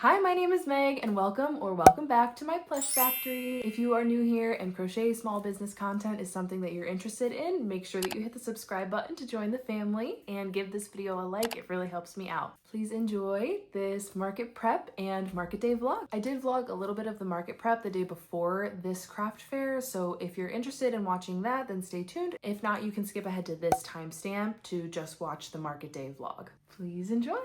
Hi, my name is Meg and welcome back to my Plush Factory. If you are new here and crochet small business content is something that you're interested in, make sure that you hit the subscribe button to join the family and give this video a like. It really helps me out. Please enjoy this market prep and market day vlog. I did vlog a little bit of the market prep the day before this craft fair, so if you're interested in watching that, then stay tuned. If not, you can skip ahead to this timestamp to just watch the market day vlog. Please enjoy.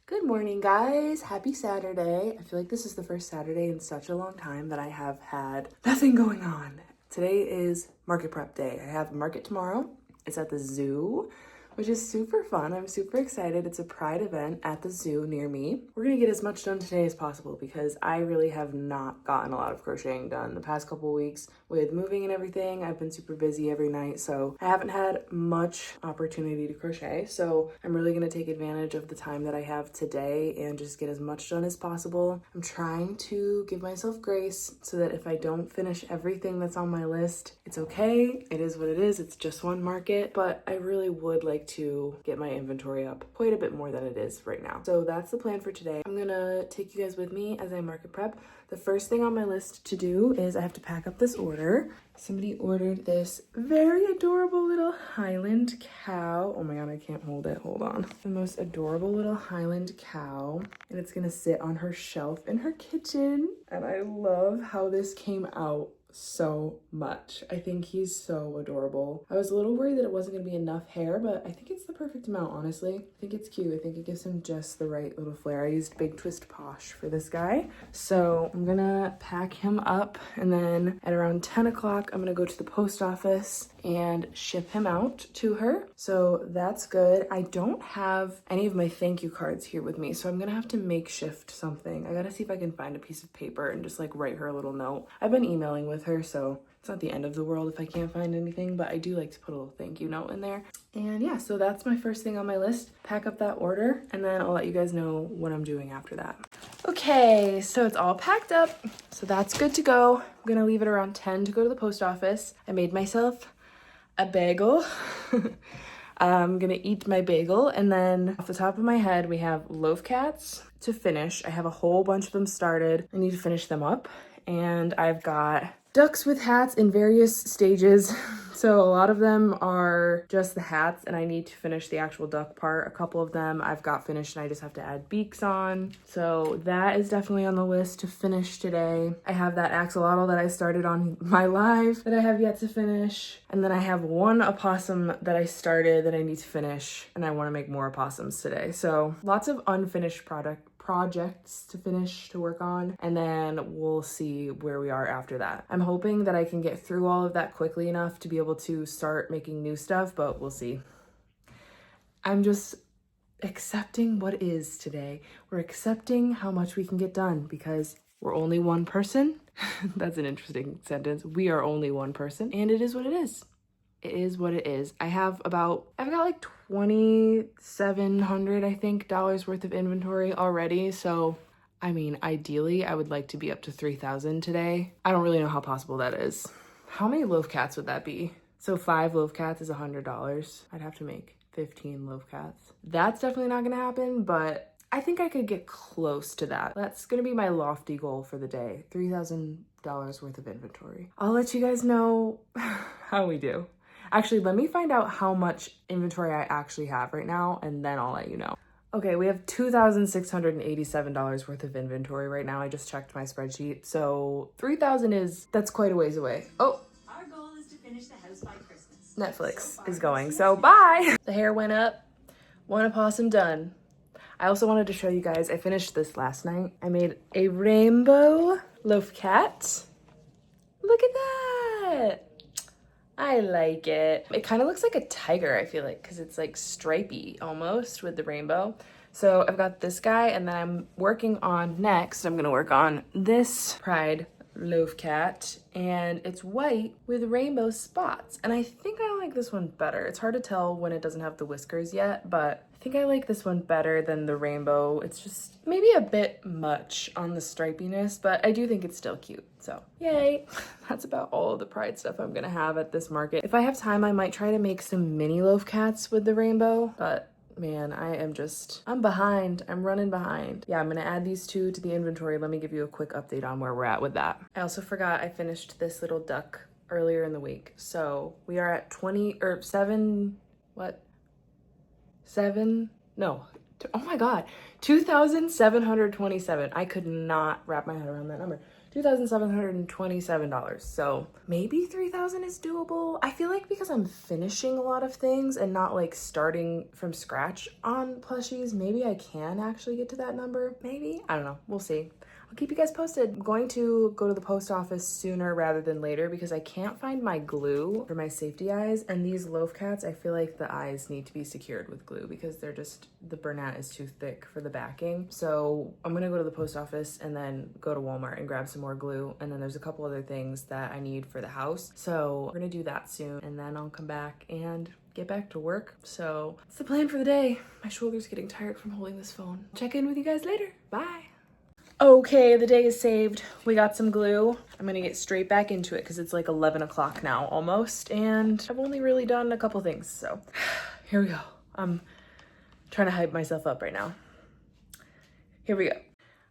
Good morning, guys. Happy Saturday. I feel like this is the first Saturday in such a long time that I have had nothing going on. Today is market prep day. I have a market tomorrow. It's at the zoo, which is super fun. I'm super excited. It's a pride event at the zoo near me. We're gonna get as much done today as possible because I really have not gotten a lot of crocheting done the past couple weeks with moving and everything. I've been super busy every night, so I haven't had much opportunity to crochet. So I'm really gonna take advantage of the time that I have today and just get as much done as possible. I'm trying to give myself grace so that if I don't finish everything that's on my list, it's okay. It is what it is. It's just one market, but I really would like to get my inventory up quite a bit more than it is right now. So that's the plan for today. I'm gonna take you guys with me as I market prep. The first thing on my list to do is I have to pack up this order. Somebody ordered this very adorable little Highland cow. Oh my god, I can't hold it. Hold on. The most adorable little Highland cow. And it's gonna sit on her shelf in her kitchen. And I love how this came out so much. I think he's so adorable. I was a little worried that it wasn't gonna be enough hair, but I think it's the perfect amount, honestly. I think it's cute. I think it gives him just the right little flair. I used Big Twist Posh for this guy. So I'm gonna pack him up, and then at around 10 o'clock, I'm gonna go to the post office and ship him out to her. So that's good. I don't have any of my thank you cards here with me, so I'm gonna have to makeshift something. I gotta see if I can find a piece of paper and just like write her a little note. I've been emailing with her, so it's not the end of the world if I can't find anything, but I do like to put a little thank you note in there. And yeah, so that's my first thing on my list. Pack up that order, and then I'll let you guys know what I'm doing after that. Okay, so it's all packed up, so that's good to go. I'm gonna leave it around 10 to go to the post office. I made myself a bagel. I'm gonna eat my bagel, and then off the top of my head, we have loaf cats to finish. I have a whole bunch of them started. I need to finish them up. And I've got ducks with hats in various stages. So a lot of them are just the hats, and I need to finish the actual duck part. A couple of them I've got finished and I just have to add beaks on. So that is definitely on the list to finish today. I have that axolotl that I started on my live that I have yet to finish. And then I have one opossum that I started that I need to finish, and I want to make more opossums today. So lots of unfinished projects to finish, to work on, and then we'll see where we are after that. I'm hoping that I can get through all of that quickly enough to be able to start making new stuff, but we'll see. I'm just accepting what is today. We're accepting how much we can get done because we're only one person. That's an interesting sentence. We are only one person, and it is what it is. It is what it is. I've got like $2,700, I think, dollars worth of inventory already. So, I mean, ideally, I would like to be up to 3,000 today. I don't really know how possible that is. How many loaf cats would that be? So 5 loaf cats is $100. I'd have to make 15 loaf cats. That's definitely not gonna happen, but I think I could get close to that. That's gonna be my lofty goal for the day. $3,000 worth of inventory. I'll let you guys know how we do. Actually, let me find out how much inventory I actually have right now, and then I'll let you know. Okay, we have $2,687 worth of inventory right now. I just checked my spreadsheet. So 3,000 that's quite a ways away. Oh. Our goal is to finish the house by Christmas. Netflix is going, so bye. The hair went up, one opossum done. I also wanted to show you guys, I finished this last night. I made a rainbow loaf cat. Look at that. I like it. It kind of looks like a tiger, I feel like, because it's like stripy almost with the rainbow. So I've got this guy, and then I'm working on I'm gonna work on this pride loaf cat, and it's white with rainbow spots. And I think I like this one better. It's hard to tell when it doesn't have the whiskers yet, but I think I like this one better than the rainbow. It's just maybe a bit much on the stripiness, but I do think it's still cute. So yay. That's about all of the pride stuff I'm gonna have at this market. If I have time, I might try to make some mini loaf cats with the rainbow, but Man, I'm behind. I'm running behind. Yeah, I'm gonna add these two to the inventory. Let me give you a quick update on where we're at with that. I also forgot I finished this little duck earlier in the week. So we are at 2,727. I could not wrap my head around that number. $2,727. So maybe 3,000 is doable. I feel like because I'm finishing a lot of things and not like starting from scratch on plushies, maybe I can actually get to that number. Maybe, I don't know. We'll see. I'll keep you guys posted. I'm going to go to the post office sooner rather than later because I can't find my glue for my safety eyes. And these loaf cats, I feel like the eyes need to be secured with glue because the Bernat is too thick for the backing. So I'm gonna go to the post office and then go to Walmart and grab some more glue. And then there's a couple other things that I need for the house. So we're gonna do that soon. And then I'll come back and get back to work. So that's the plan for the day. My shoulder's getting tired from holding this phone. Check in with you guys later. Bye. Okay, the day is saved. We got some glue. I'm gonna get straight back into it because it's like 11 o'clock now almost, and I've only really done a couple things, so here we go. I'm trying to hype myself up right now. Here we go.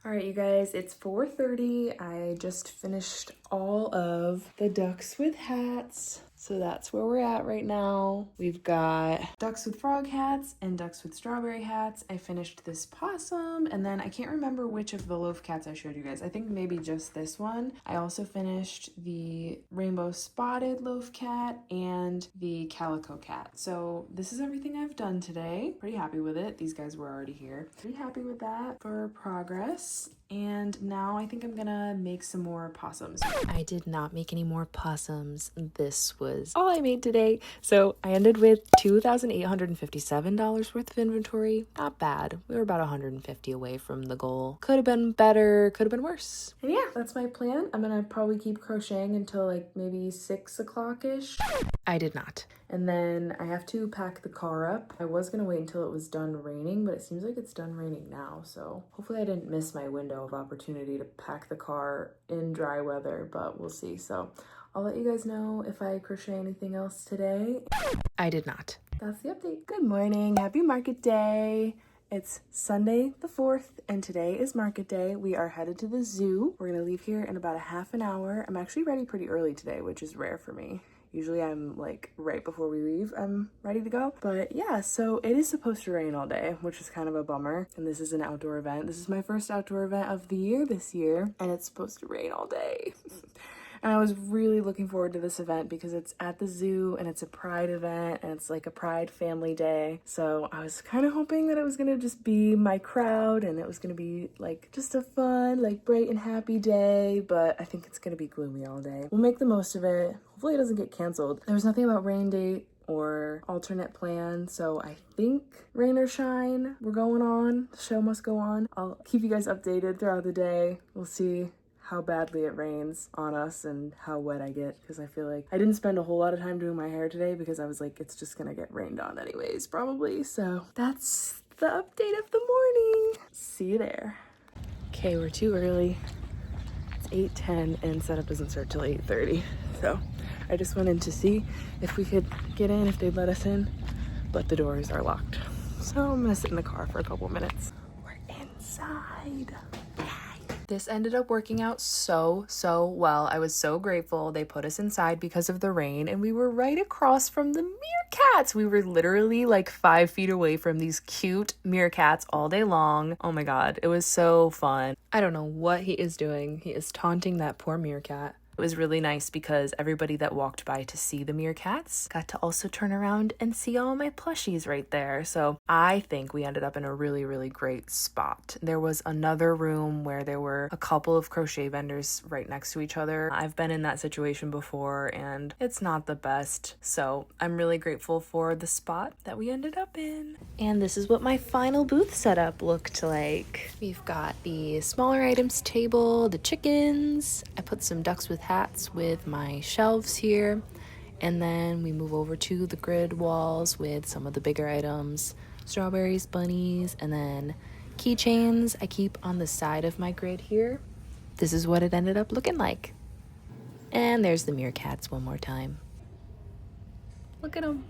All right, you guys, it's 4:30. I just finished all of the ducks with hats. So that's where we're at right now. We've got ducks with frog hats and ducks with strawberry hats. I finished this possum, and then I can't remember which of the loaf cats I showed you guys. I think maybe just this one. I also finished the rainbow spotted loaf cat and the calico cat. So this is everything I've done today. Pretty happy with it. These guys were already here. Pretty happy with that for progress. And now I think I'm gonna make some more possums. I did not make any more possums. This was all I made today. So I ended with $2,857 worth of inventory. Not bad. We were about 150 away from the goal. Could have been better, could have been worse. And yeah, that's my plan. I'm gonna probably keep crocheting until like maybe 6 o'clock-ish. I did not. And then I have to pack the car up. I was gonna wait until it was done raining, but it seems like it's done raining now. So hopefully I didn't miss my window of opportunity to pack the car in dry weather, but we'll see. So I'll let you guys know if I crochet anything else today. I did not. That's the update. Good morning. Happy market day. It's Sunday the 4th, and today is market day. We are headed to the zoo. We're gonna leave here in about a half an hour. I'm actually ready pretty early today, which is rare for me. Usually I'm like right before we leave, I'm ready to go. But yeah, so it is supposed to rain all day, which is kind of a bummer. And this is an outdoor event. This is my first outdoor event of the year this year, and it's supposed to rain all day. And I was really looking forward to this event because it's at the zoo and it's a pride event and it's like a pride family day. So I was kind of hoping that it was gonna just be my crowd and it was gonna be like just a fun, like bright and happy day, but I think it's gonna be gloomy all day. We'll make the most of it. Hopefully it doesn't get canceled. There was nothing about rain date or alternate plan, so I think rain or shine, we're going on. The show must go on. I'll keep you guys updated throughout the day. We'll see how badly it rains on us and how wet I get, because I feel like I didn't spend a whole lot of time doing my hair today because I was like, it's just gonna get rained on anyways, probably. So that's the update of the morning. See you there. Okay, we're too early. It's 8:10 and setup doesn't start till 8:30. So I just went in to see if we could get in, if they'd let us in, but the doors are locked. So I'm gonna sit in the car for a couple minutes. We're inside. This ended up working out so well. I was so grateful. They put us inside because of the rain, and we were right across from the meerkats. We were literally like 5 feet away from these cute meerkats all day long. Oh my God, it was so fun. I don't know what he is doing. He is taunting that poor meerkat. It was really nice because everybody that walked by to see the meerkats got to also turn around and see all my plushies right there. So I think we ended up in a really great spot. There was another room where there were a couple of crochet vendors right next to each other. I've been in that situation before and it's not the best. So I'm really grateful for the spot that we ended up in. And this is what my final booth setup looked like. We've got the smaller items table, the chickens. I put some ducks with hats with my shelves here, and then we move over to the grid walls with some of the bigger items, strawberries, bunnies, and then keychains I keep on the side of my grid here. This is what it ended up looking like. And there's the meerkats one more time. Look at them.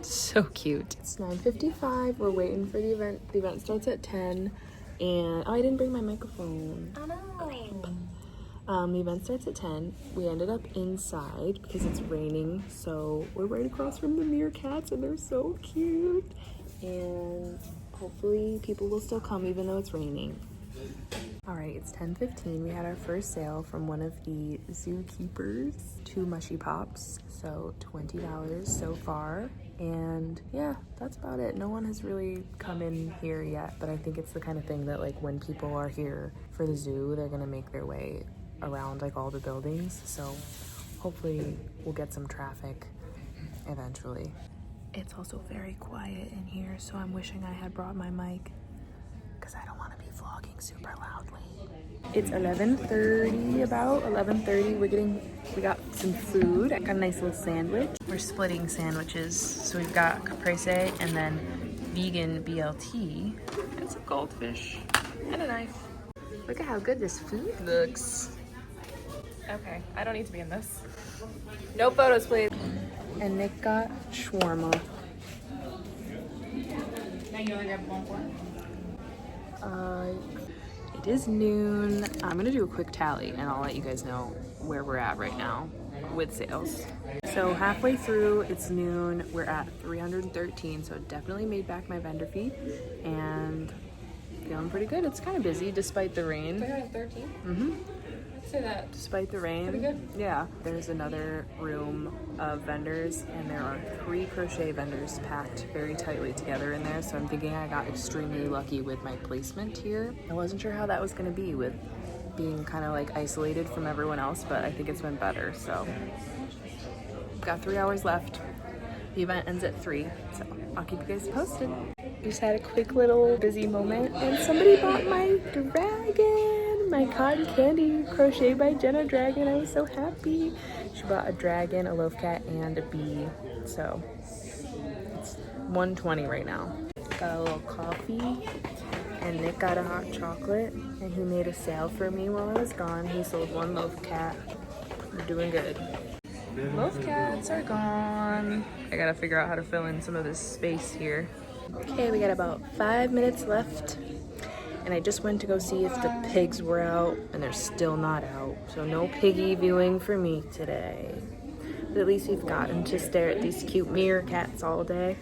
So cute. It's 9:55. We're waiting for the event. The event starts at 10. And oh, I didn't bring my microphone. Oh no. The event starts at 10. We ended up inside because it's raining. So we're right across from the meerkats and they're so cute. And hopefully people will still come even though it's raining. All right, it's 10:15. We had our first sale from one of the zookeepers. 2 mushy pops, so $20 so far. And yeah, that's about it. No one has really come in here yet, but I think it's the kind of thing that like when people are here for the zoo, they're gonna make their way around like all the buildings. So hopefully we'll get some traffic eventually. It's also very quiet in here, so I'm wishing I had brought my mic because I don't want to be vlogging super loudly. It's 11:30, about 11:30. We got some food. I got a nice little sandwich. We're splitting sandwiches. So we've got caprese and then vegan BLT and some goldfish and a knife. Look at how good this food looks. Okay, I don't need to be in this. No photos, please. And Nick got shawarma. Now you only grab one for It is noon. I'm gonna do a quick tally and I'll let you guys know where we're at right now with sales. So halfway through, it's noon. We're at 313, so definitely made back my vendor fee and feeling pretty good. It's kind of busy despite the rain. 313? Mm-hmm. I'd say that. Despite the rain. Pretty good. Yeah. There's another room of vendors and there are 3 crochet vendors packed very tightly together in there. So I'm thinking I got extremely lucky with my placement here. I wasn't sure how that was going to be with being kind of like isolated from everyone else, but I think it's been better. So got 3 hours left. The event ends at 3, so I'll keep you guys posted. Just had a quick little busy moment and somebody bought my dragon, my cotton candy crochet by Jenna dragon. I was so happy. She bought a dragon, a loaf cat, and a bee. So it's $120 right now. Got a little coffee and Nick got a hot chocolate and he made a sale for me while I was gone. He sold 1 loaf cat. I'm doing good. Loaf cats are gone. I gotta figure out how to fill in some of this space here. Okay, we got about 5 minutes left. And I just went to go see if the pigs were out, and they're still not out. So no piggy viewing for me today. But at least we've gotten to stare at these cute meerkats all day.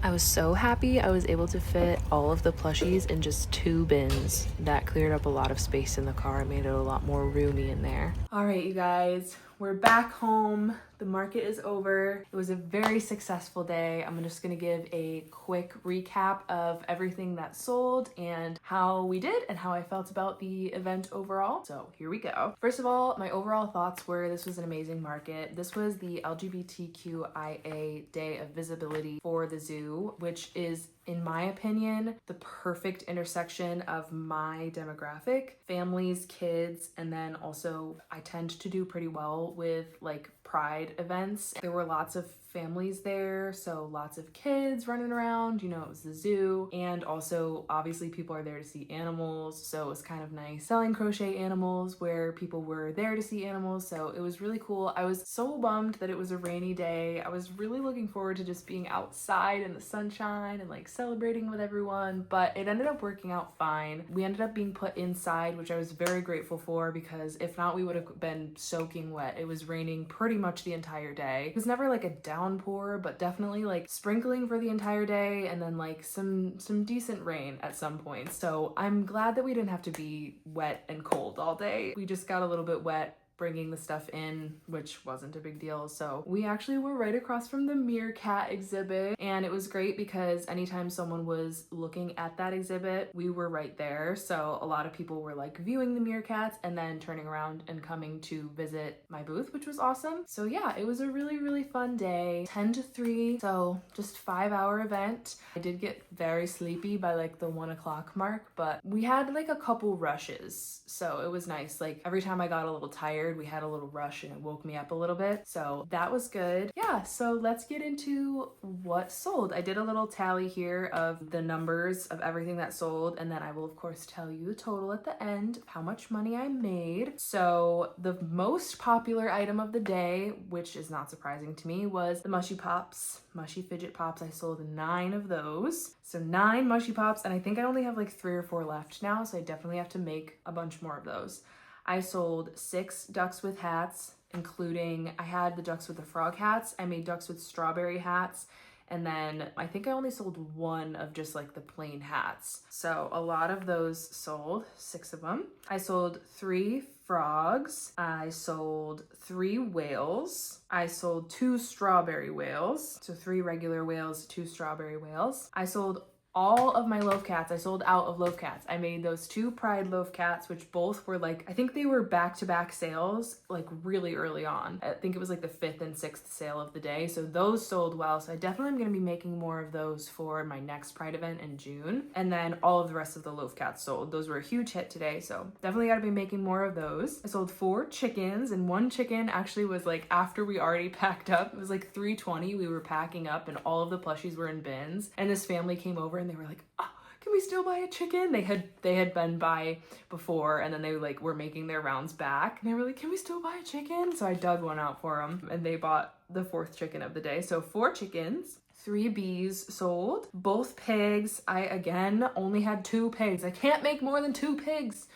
I was so happy I was able to fit all of the plushies in just 2 bins. That cleared up a lot of space in the car. It made it a lot more roomy in there. All right, you guys, we're back home. The market is over. It was a very successful day. I'm just gonna give a quick recap of everything that sold and how we did and how I felt about the event overall. So here we go. First of all, my overall thoughts were this was an amazing market. This was the LGBTQIA Day of Visibility for the zoo, which is, in my opinion, the perfect intersection of my demographic, families, kids, and then also I tend to do pretty well with like pride events. There were lots of families there, so lots of kids running around, you know, it was the zoo, and also obviously people are there to see animals, so it was kind of nice selling crochet animals where people were there to see animals, so it was really cool. I was so bummed that it was a rainy day. I was really looking forward to just being outside in the sunshine and like celebrating with everyone, but it ended up working out fine. We ended up being put inside, which I was very grateful for because if not, we would have been soaking wet. It was raining pretty much the entire day. It was never like a downpour, but definitely like sprinkling for the entire day and then like some decent rain at some point. So I'm glad that we didn't have to be wet and cold all day. We just got a little bit wet bringing the stuff in, which wasn't a big deal. So we actually were right across from the meerkat exhibit, and it was great because anytime someone was looking at that exhibit, we were right there. So a lot of people were like viewing the meerkats and then turning around and coming to visit my booth, which was awesome. So yeah, it was a really, really fun day. 10 to 3, so just 5-hour event. I did get very sleepy by like the 1 o'clock mark, but we had like a couple rushes, so it was nice. Like every time I got a little tired, tired. We had a little rush and it woke me up a little bit. So that was good. Yeah, so let's get into what sold. I did a little tally here of the numbers of everything that sold, and then I will of course tell you the total at the end of how much money I made. So the most popular item of the day, which is not surprising to me, was the mushy pops, mushy fidget pops. I sold 9 of those. So 9 mushy pops, and I think I only have like 3 or 4 left now, so I definitely have to make a bunch more of those. I sold 6 ducks with hats, including, I had the ducks with the frog hats, I made ducks with strawberry hats, and then I think I only sold 1 of just like the plain hats. So a lot of those sold, 6 of them. I sold 3 frogs. I sold 3 whales. I sold 2 strawberry whales. So 3 regular whales, 2 strawberry whales. I sold all of my loaf cats. I sold out of loaf cats. I made those 2 pride loaf cats, which both were like, I think they were back-to-back sales, like really early on. I think it was like the 5th and 6th sale of the day. So those sold well. So I definitely am going to be making more of those for my next pride event in June. And then all of the rest of the loaf cats sold. Those were a huge hit today. So definitely got to be making more of those. I sold 4 chickens, and 1 chicken actually was like after we already packed up. It was like 3:20. We were packing up and all of the plushies were in bins. And this family came over and they were like, oh, can we still buy a chicken? They had been by before, and then they like were making their rounds back, and they were like, can we still buy a chicken? So I dug one out for them, and they bought the 4th chicken of the day. So 4 chickens, 3 bees sold, both pigs. I again only had 2 pigs. I can't make more than 2 pigs.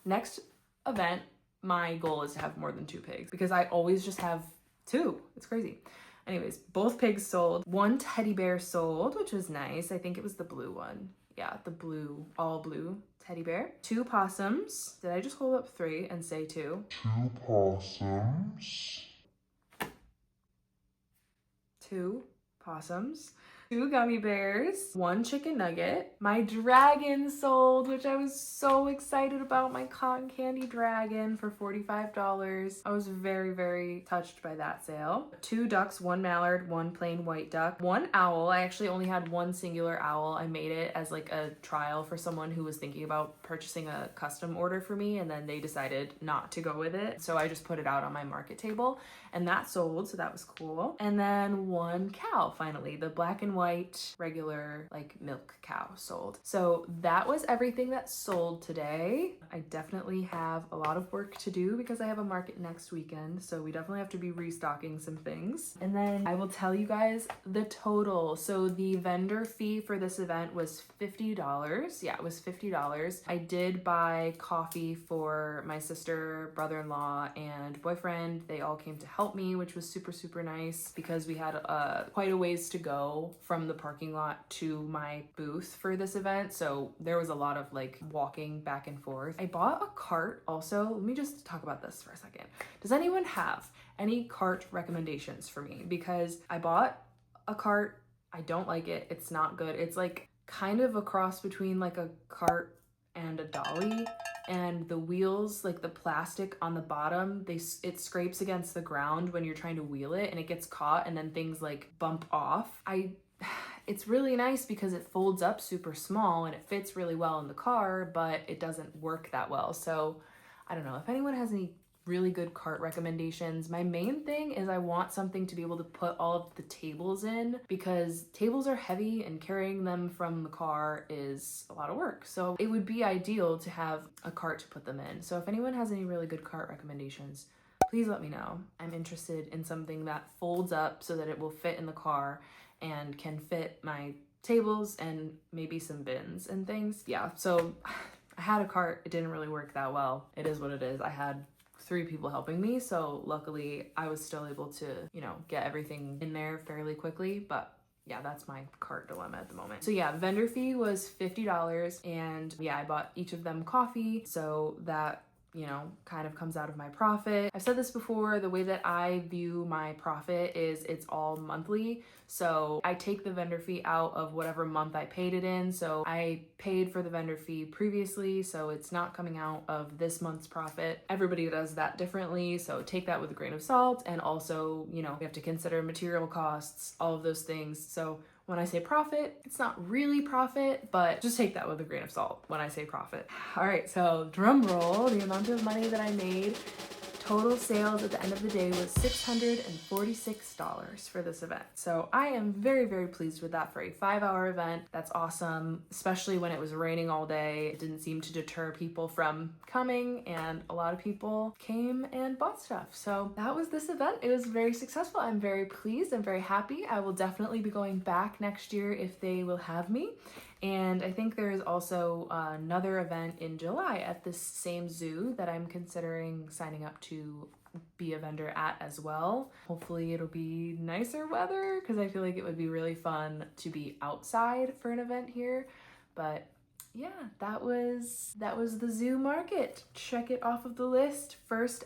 Next event, my goal is to have more than 2 pigs because I always just have 2. It's crazy. Anyways, both pigs sold. 1 teddy bear sold, which was nice. I think it was the blue one. Yeah, the blue, all blue teddy bear. 2 possums. Did I just hold up 3 and say 2? 2 possums. 2 possums. 2 gummy bears, 1 chicken nugget. My dragon sold, which I was so excited about, my cotton candy dragon for $45. I was very, very touched by that sale. 2 ducks, 1 mallard, 1 plain white duck, 1 owl. I actually only had 1 singular owl. I made it as like a trial for someone who was thinking about purchasing a custom order for me, and then they decided not to go with it. So I just put it out on my market table, and that sold, so that was cool. And then 1 cow, finally, the black and white regular like milk cow sold. So that was everything that sold today. I definitely have a lot of work to do because I have a market next weekend, so we definitely have to be restocking some things. And then I will tell you guys the total. So the vendor fee for this event was $50. Yeah, it was $50. I did buy coffee for my sister, brother-in-law, and boyfriend. They all came to help me, which was super, super nice because we had quite a ways to go from the parking lot to my booth for this event. So there was a lot of like walking back and forth. I bought a cart also. Let me just talk about this for a second. Does anyone have any cart recommendations for me? Because I bought a cart. I don't like it. It's not good. It's like kind of a cross between like a cart and a dolly, and the wheels, like the plastic on the bottom, it scrapes against the ground when you're trying to wheel it, and it gets caught, and then things like bump off. It's really nice because it folds up super small and it fits really well in the car, but it doesn't work that well. So I don't know if anyone has any really good cart recommendations. My main thing is I want something to be able to put all of the tables in, because tables are heavy and carrying them from the car is a lot of work. So it would be ideal to have a cart to put them in. So if anyone has any really good cart recommendations, please let me know. I'm interested in something that folds up so that it will fit in the car and can fit my tables and maybe some bins and things. Yeah, so I had a cart. It didn't really work that well. It is what it is. I had 3 people helping me, so luckily I was still able to, get everything in there fairly quickly, but yeah, that's my cart dilemma at the moment. So yeah, vendor fee was $50, and yeah, I bought each of them coffee, so that kind of comes out of my profit. I've said this before, the way that I view my profit is it's all monthly. So I take the vendor fee out of whatever month I paid it in. So I paid for the vendor fee previously, so it's not coming out of this month's profit. Everybody does that differently, so take that with a grain of salt. And also, we have to consider material costs, all of those things. So when I say profit, it's not really profit, but just take that with a grain of salt when I say profit. All right, so drum roll, the amount of money that I made Total sales at the end of the day was $646 for this event. So I am very, very pleased with that for a 5-hour event. That's awesome, especially when it was raining all day. It didn't seem to deter people from coming, and a lot of people came and bought stuff. So that was this event. It was very successful. I'm very pleased. I'm very happy. I will definitely be going back next year if they will have me. And I think there is also another event in July at this same zoo that I'm considering signing up to be a vendor at as well. Hopefully it'll be nicer weather because I feel like it would be really fun to be outside for an event here. But yeah, that was the zoo market. Check it off of the list. First,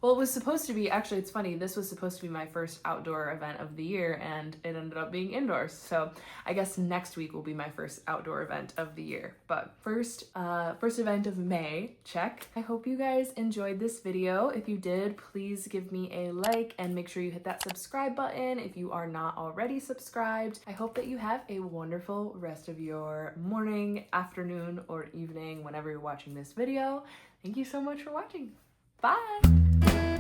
well, it was supposed to be, actually it's funny, this was supposed to be my first outdoor event of the year and it ended up being indoors. So I guess next week will be my first outdoor event of the year. But first event of May, check. I hope you guys enjoyed this video. If you did, please give me a like and make sure you hit that subscribe button if you are not already subscribed. I hope that you have a wonderful rest of your morning, afternoon, or evening whenever you're watching this video. Thank you so much for watching. Bye!